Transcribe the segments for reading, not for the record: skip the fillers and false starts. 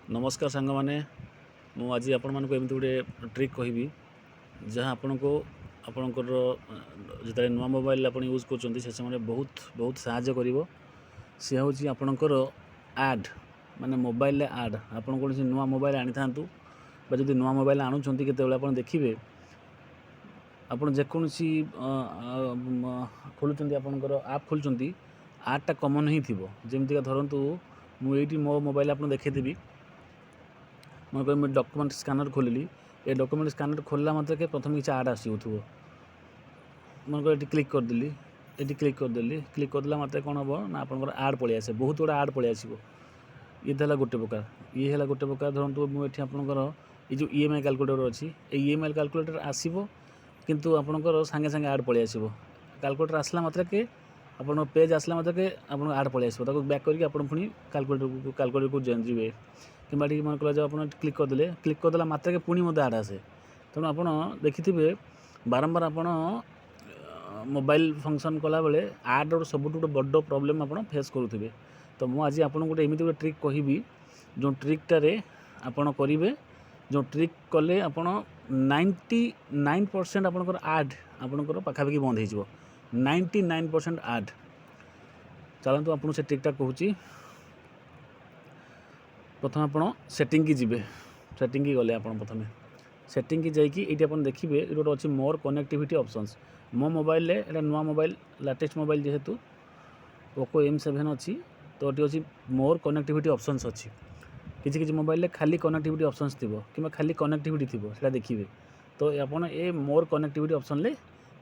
नमस्कार सांग मैंने मुझे आपण मानक एमती गोटे ट्रिक कहबी जहाँ आपण को आपणकर जो नुआ मोबाइल आप यूज कर समय बहुत बहुत साहाय्य कर सी हूँ आपणकर आड माने मोबाइल आड आपड़ कौन नुआ मोबाइल आनी था जो नुआ मोबाइल आणुंट के देखिए आप जेकोसी खोलुंट आपणकर आप खोलुंट आडटा कमन ही थी जमीक धरतु मुझे मो मोबाइल आप देखेदेवी मैं कह डॉक्यूमेंट स्कानर खोलिली ये डॉक्यूमेंट स्कानर खोलला मतलब प्रथम किसी आड आसो मैं कह क्लिक करदेली ये क्लिक करदेला मतलब कौन हम ना आप आड पलि आसे बहुत गुड़ा आड पलि आसो ये गोटे प्रकार ये है गोटे प्रकार धरतु मुझे आपंकर ये जो ईएमआई कैलकुलेटर अच्छी ये ईएमआई कैलकुलेटर आसो किंतु आपंकर सांगे सांगे आड पलि आसो कैलकुलेटर आसला मतलब के आप पेज आसला मतलब के आप आड पलि आसो बैक करके आप पुणी कैलकुलेटर को जाइए कि मन कला जब आप क्लिक करदेला मात्र के पुणी मत आड आसे तेणु आप देखिए बारंबार आप मोबाइल फंक्शन कला बेले आड सब गोटे बड़ प्रोब्लेम आप फेस करुवे तो मुझे आज आपको गोटे एमती गोटे ट्रिक कहबी जो ट्रिकटारे आपड़ करेंगे जो ट्रिक कले आप 99% आपंकर आड आपंकर पाखापाखि बंद हो 99% आड चलतु आपको से ट्रिकटा कहूँ प्रथम आप सेटिंग की जीवे सेटिंग की गले आप प्रथम सेटिंग की जाइए ये आप देखिए ये गोटे अच्छी मोर कनेक्टिविटी ऑप्शंस मो मोबाइल एटा नुआ मोबाइल लेटेस्ट मोबाइल जेहेतु पोको M7 अच्छी तो ये अच्छी मोर कनेक्टिविटी ऑप्शंस अच्छी किसी किसी मोबाइल खाली कनेक्टिविटी ऑप्शंस थी कि खाली कनेक्टिविटी थी से देखिए तो आप ये मोर कनेक्टिविटी ऑप्शन ले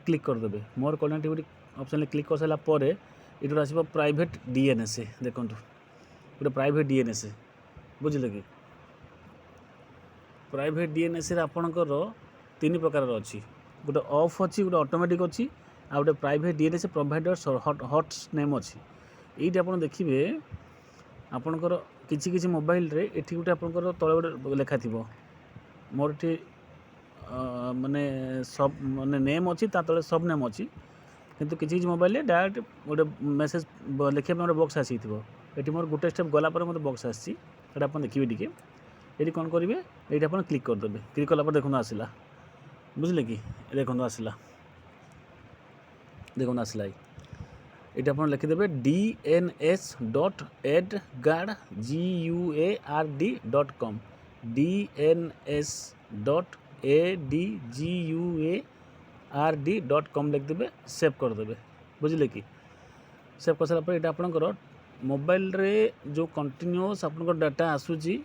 क्लिक करदे मोर कनेक्टिविटी ऑप्शन ले क्लिक कर सारापर ये गोटे आसो प्राइवेट DNS देखो गोटे प्राइवेट DNS बुझे कि प्राइवेट DNS आपणकर 3 प्रकार अच्छी गोटे ऑफ अच्छी गोटे ऑटोमेटिक अच्छी आ गोटे private DNS provider hot name अच्छी ये आप देखिए आपणकर किसी मोबाइल रे एठी गोटे आपणकर तले गोटे लेखा थी मोर ये माने सब माने नेम अच्छी तले सब नेम अच्छी किंतु किसी मोबाइल डायरेक्ट गोटे मेसेज लिखा गोटे बॉक्स आसी ये मोर गोटे स्टेप गला मतलब बॉक्स आसी आप देखिए टी ये कौन करेंगे ये आप क्लिक करदे क्लिक कला देखो आसला बुझे कि देखो आसला देखो आसला ये आप लिखिदेवे dns.adgard.com dns.adgard.com लिखिदेवे सेव करदे बुझे कि सेव कर सारापर ये आपंकर मोबाइल रे जो कंटिन्यूअस आपंकर डाटा आसूची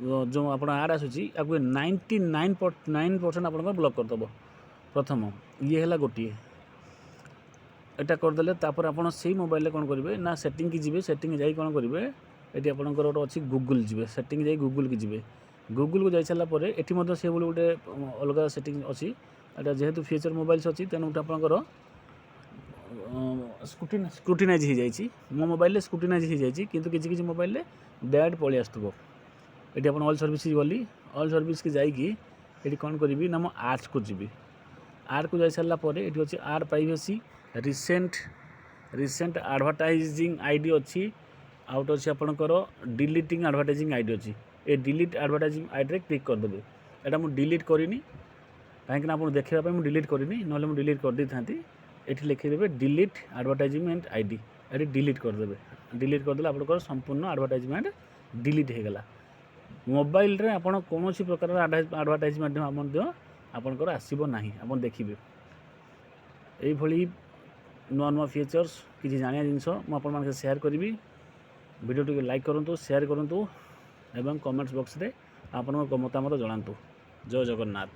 जो आप आड आसूची 99% आपंकर ब्लॉक करदेव प्रथम ये है गोटे यहाँ करदे आप से मोबाइल कौन करेंगे ना सेटिंग की जी सेटिंग जा कौन करेंगे ये आपंकर गोटे अच्छी गूगल जी सेटिंग जा गूगल की जी गूगल को जा सारापर ये से गोटे अलग सेटिंग अच्छी एटा जेहेतु फ्यूचर मोबाइल्स अच्छी तेणु आपंकर स्क्रूटिनाइज हो जाए मो मोबाइल स्क्रूटिनाइज हो जाए किंतु किसी मोबाइल डायरेक्ट पलि आसो ये आप ऑल सर्विस गली ऑल सर्विस की जाइए ये कौन करी ना मुझे आर्ट्स को जी आर्ट को जा सारापर ये अच्छे आड प्राइवेसी रिसेंट एडवर्टाइजिंग आईडी अच्छी आउट अच्छी आपंकर डिलीटिंग एडवर्टाइजिंग आईडी अच्छी ये डिलीट एडवर्टाइजिंग आईडी क्लिक करदे यहाँ मुझे डिलीट करनी कहीं आप देखा मुझे डिलीट करनी ना मुझे डिलीट कर दी था ये लिखिदेवे डिलीट एडवर्टाइजमेंट आईडी ये डिलीट करदे आपंकर संपूर्ण एडवर्टाइजमेंट डिलीट होगला मोबाइल रे आपन कौन प्रकार एडवर्टाइजमेंट आपंकर आसब ना आप देखिए यही नुआ नुआ फीचर्स किसी जानिया जिनस मुझे शेयर करी वीडियो टी लाइक करूँ शेयर करूँ एवं कमेंट्स बॉक्स रे आपन मतामत जनातु जय जगन्नाथ।